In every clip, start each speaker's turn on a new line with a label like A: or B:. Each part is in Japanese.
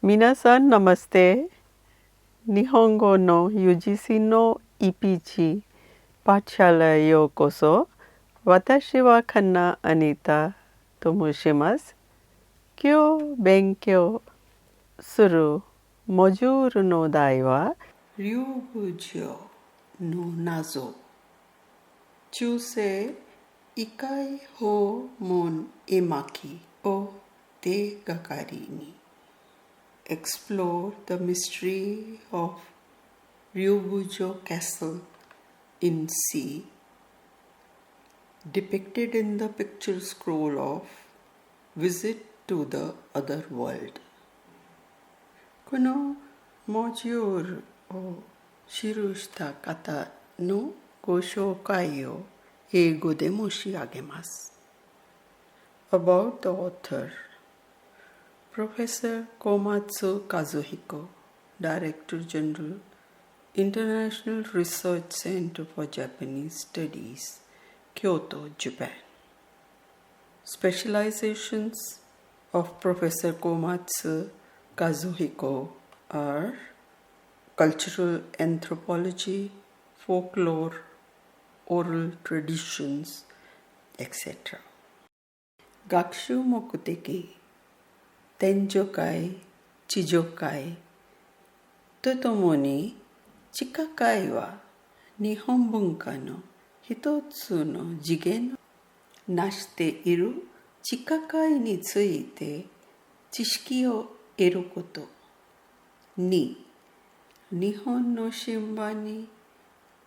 A: 皆さん、ナマステ。日本語の UGC の EPG パチャラへようこそ。私はカナ・アニタと申します。今日勉強するモジュールの題は竜宮城の謎、中世異界訪問絵巻を手がかりにexplore the mystery of Ryugujo Castle in sea, depicted in the picture scroll of Visit to the Other World. このモジュールを記した方のご紹介を英語で申し上げます。About the author, Professor Komatsu Kazuhiko, Director General, International Research Center for Japanese Studies, Kyoto, Japan. Specializations of Professor Komatsu Kazuhiko are cultural anthropology, folklore, oral traditions, etc. 学習目的、天上界、地上界とともに地下界は日本文化の一つの次元を成している地下界について知識を得ること。2、日本の神話に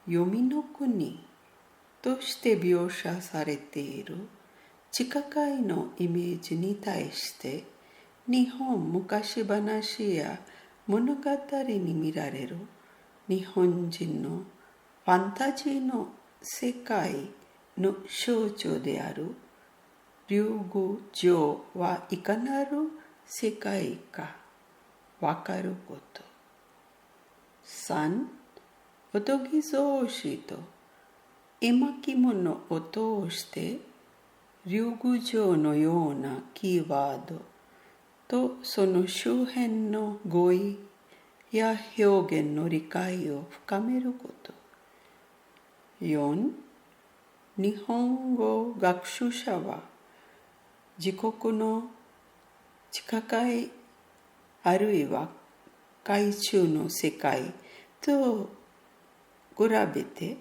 A: 黄泉の国として描写されている地下界のイメージに対して日本昔話や物語に見られる日本人のファンタジーの世界の象徴である竜宮城はいかなる世界かわかること。3、おとぎ草子と絵巻物を通して竜宮城のようなキーワードとその周辺の語彙や表現の理解を深めること。4、日本語学習者は自国の地下界あるいは海中の世界と比べて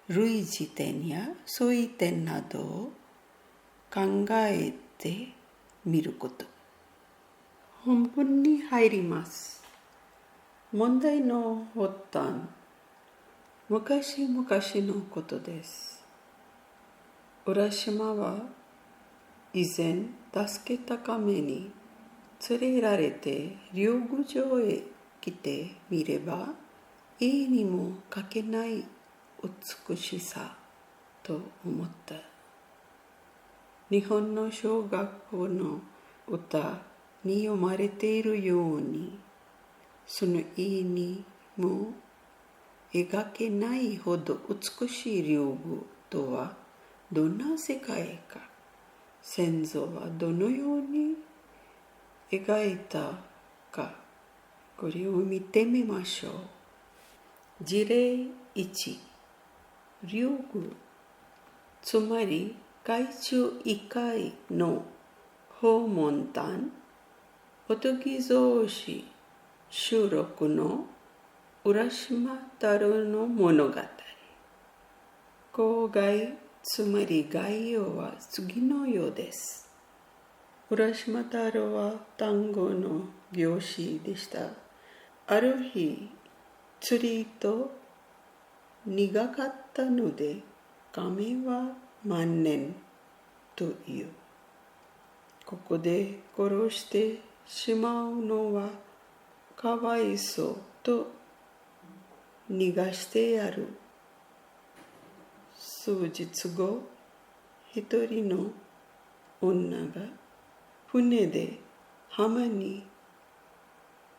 A: 類似点や相違点などを考えてみること。本文に入ります。問題の発端、昔々のことです。浦島は以前助けた亀に連れられて竜宮城へ来てみれば絵にも描けない美しさと思った。日本の小学校の歌に読まれているようにその絵にも描けないほど美しい竜宮とはどんな世界か、先祖はどのように描いたか、これを見てみましょう。事例1、竜宮、つまり海中異界の訪問談、おとぎ草子収録の浦島太郎の物語。口外、つまり概要は次のようです。浦島太郎は丹後の漁師でした。ある日、釣りと苦かったので、亀は万年という。ここで殺してしまうのはかわいそうと逃がしてやる。数日後、一人の女が船で浜に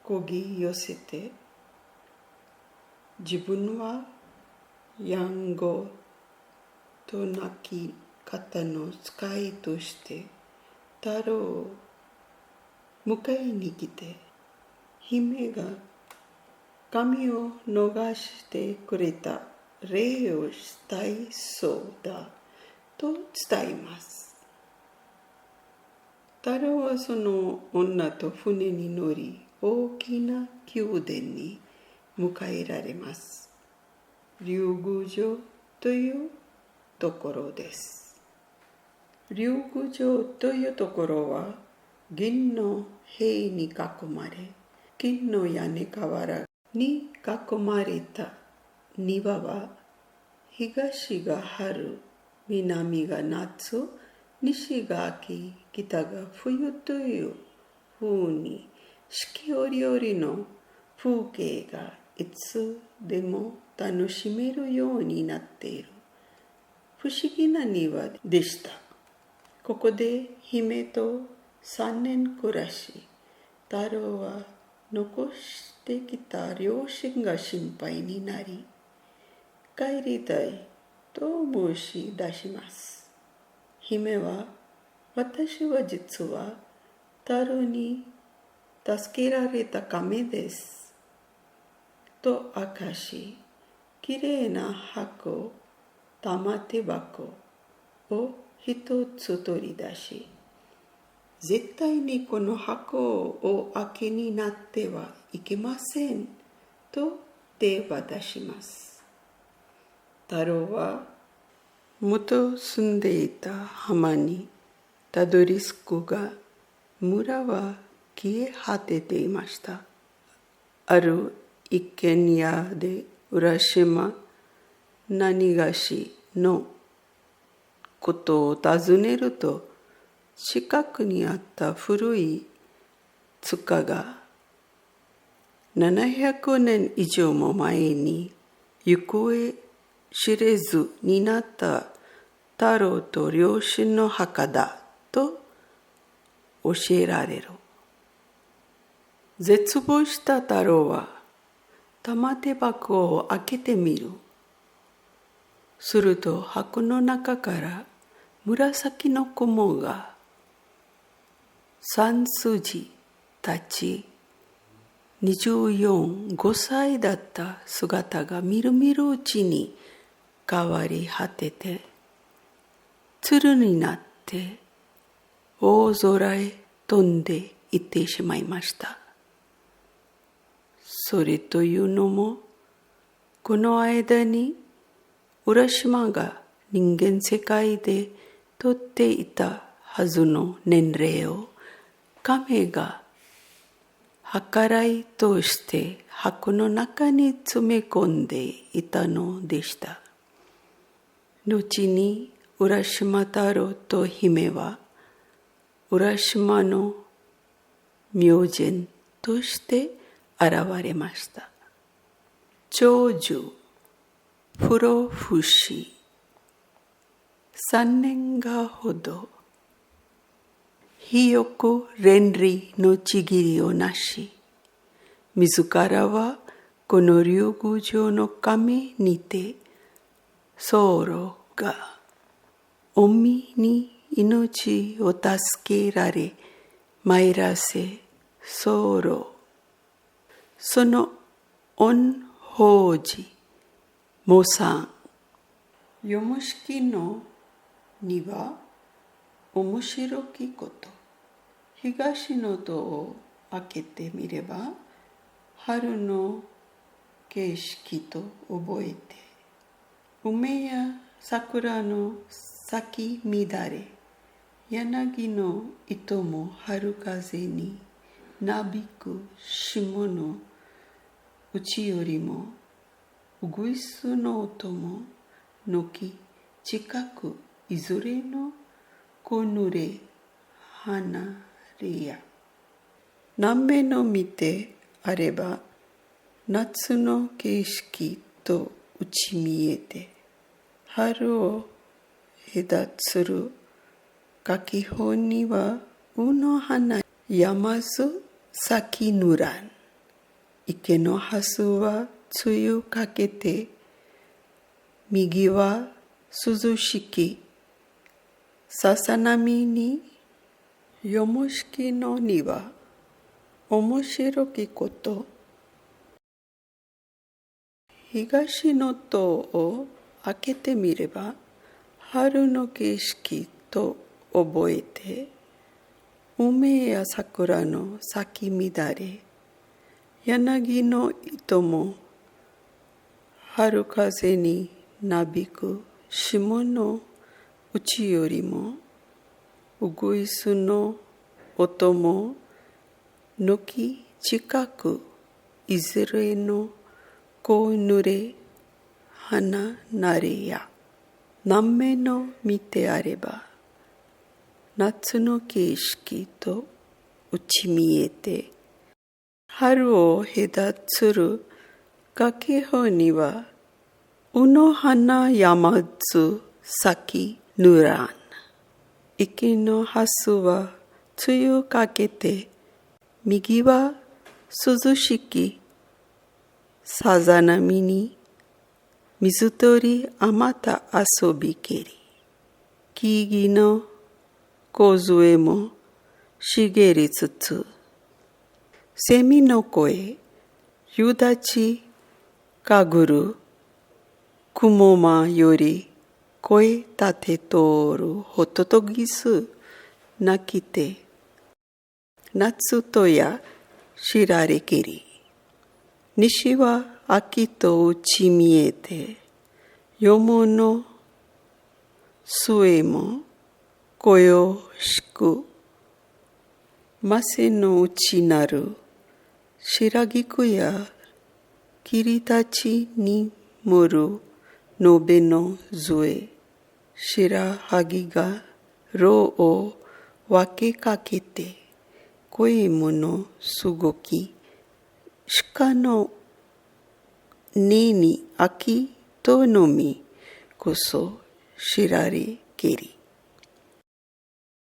A: 漕ぎ寄せて、自分はやんごと亡き方の使いとして太郎を迎えに来て姫が髪を逃してくれた礼をしたいそうだと伝えます。太郎はその女と船に乗り、大きな宮殿に迎えられます。竜宮城というところです。竜宮城というところは銀の塀に囲まれ、金の屋根瓦に囲まれた庭は、東が春、南が夏、西が秋、北が冬というふうに四季折々の風景がいつでも楽しめるようになっている不思議な庭でした。ここで姫と3年暮らし、太郎は残してきた両親が心配になり、帰りたいと申し出します。姫は、私は実は太郎に助けられた亀です。と明かし、きれいな箱、玉手箱を一つ取り出し、絶対にこの箱を開けになってはいけませんと手渡します。太郎は元住んでいた浜にたどり着くが、村は消え果てていました。ある一軒家で浦島何がしのことを尋ねると、近くにあった古い塚が700年以上も前に行方知れずになった太郎と両親の墓だと教えられる。絶望した太郎は玉手箱を開けてみる。すると箱の中から紫の雲が3筋立ち、24、5歳だった姿がみるみるうちに変わり果てて、鶴になって大空へ飛んで行ってしまいました。それというのも、この間に浦島が人間世界でとっていたはずの年齢を亀が計らいとして箱の中に詰め込んでいたのでした。後に浦島太郎と姫は浦島の明神として現れました。長寿、不老不死、3年がほど肥沃連理のちぎりをなし、自らはこの竜宮城の神にて、僧侶が海に命を助けられ参らせ僧侶、その御法寺模賛。よもしきのには面白きこと。東の戸を開けてみれば、春の景色と覚えて、梅や桜の咲き乱れ、柳の糸も春風になびく霜のうちよりも、うぐいすの音も軒近くいずれのこぬれ離れや。南米の見てあれば、夏の景色とうち見えて、春を隔つる柿本にはうの花やまず咲きぬらん。池のはすは梅雨かけて、右は涼しきささなみに、よもしきの庭面白きこと。東の戸を開けてみれば、春の景色と覚えて、梅や桜の咲き乱れ、柳の糸も春風になびく霜のうちよりも、うぐいすの音も軒近く、いずれのこうぬれ花なれや。何目の見てあれば、夏の景色とうち見えて、春を隔つる崖穂には、うの花山津咲きぬらん。息のはすは梅雨かけて、右は涼しきさざ波に、水鳥あまた遊びけり。木々の梢も茂りつつ、セミの声、夕立ちかぐる、雲間より声立て通るホトトギス鳴きて、夏とや知られけり。西は秋とうち見えて、よもの末もこよしく、ませのうちなる白菊や霧たちにむるのべの杖、白萩がろうを分けかけて、声ものすごき、鹿の根に秋とのみこそ知られけり。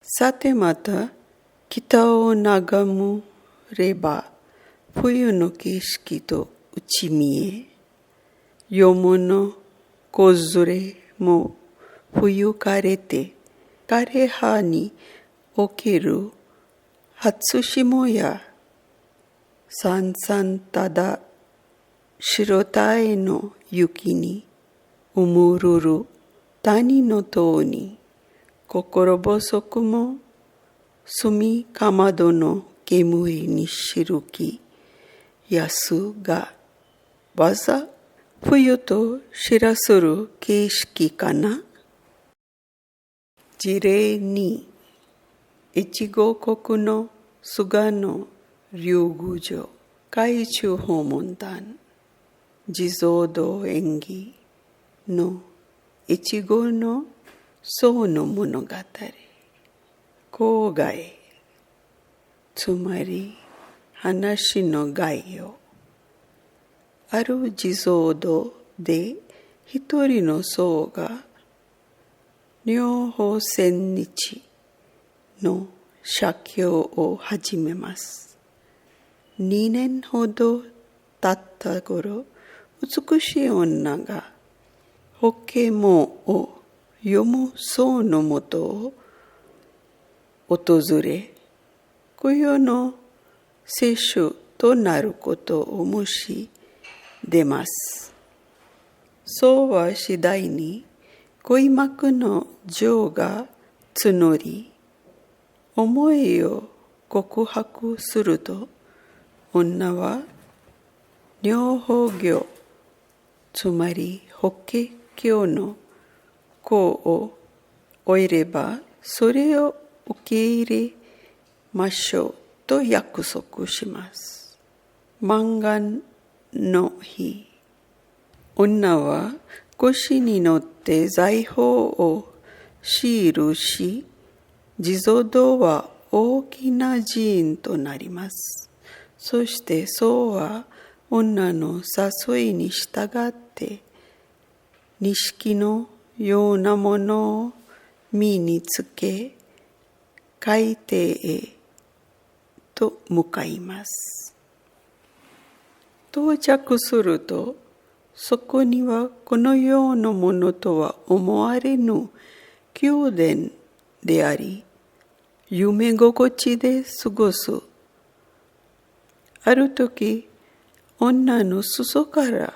A: さてまた北を眺むれば、冬の景色とうち見え、よもの子連れも冬枯れて、枯葉における初霜や、さんさんただ白鯛の雪にうむるる谷の塔に、心細くも炭かまどの煙にしるきやすが、わざ冬と知らする景色かな。事例に、越後国の菅野竜宮城海中訪問団地蔵堂演技の越後の僧の物語。郊外、つまり話の概要。ある地蔵堂で一人の僧が妙法千日の写経を始めます。2年ほど経った頃、美しい女が法華門を読む僧のもとを訪れ、供養の摂取となることを申し出ます。僧は次第に恋幕の情が募り、思いを告白すると、女は妙法行、つまり法華経の講を終えれば、それを受け入れましょうと約束します。満願の日、女は腰に乗って財宝をシールし、地蔵堂は大きな寺院となります。そして僧は女の誘いに従って錦のようなものを身につけ、海底へと向かいます。到着すると、そこにはこの世のものとは思われぬ宮殿であり、夢心地で過ごすあるとき、女の裾から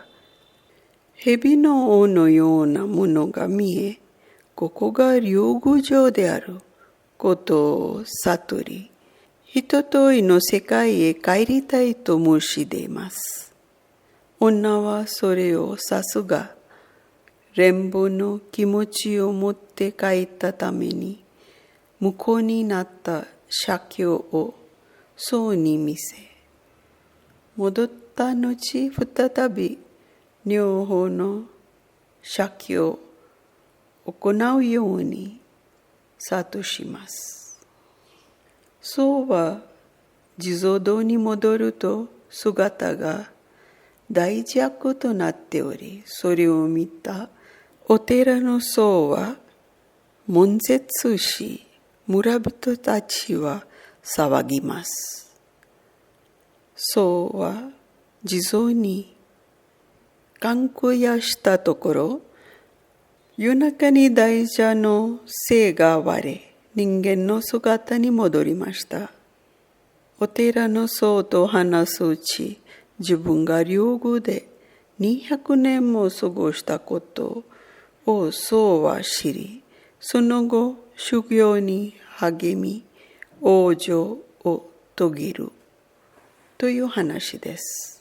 A: 蛇の尾のようなものが見え、ここが竜宮城であることを悟り、一通りの世界へ帰りたいと申し出ます。女はそれをさすが、連母の気持ちを持って帰ったために、無効になった写経をそうに見せ、戻った後再び女房の写経を行うように諭します。そうは地蔵堂に戻ると姿が大弱となっており、それを見たお寺の僧は悶絶し、村人たちは騒ぎます。僧は地蔵に観光やしたところ、夜中に大蛇の精が割れ、人間の姿に戻りました。お寺の僧と話すうち、自分が竜宮で200年も過ごしたことを僧は知り、その後修行に励み、往生を遂げるという話です。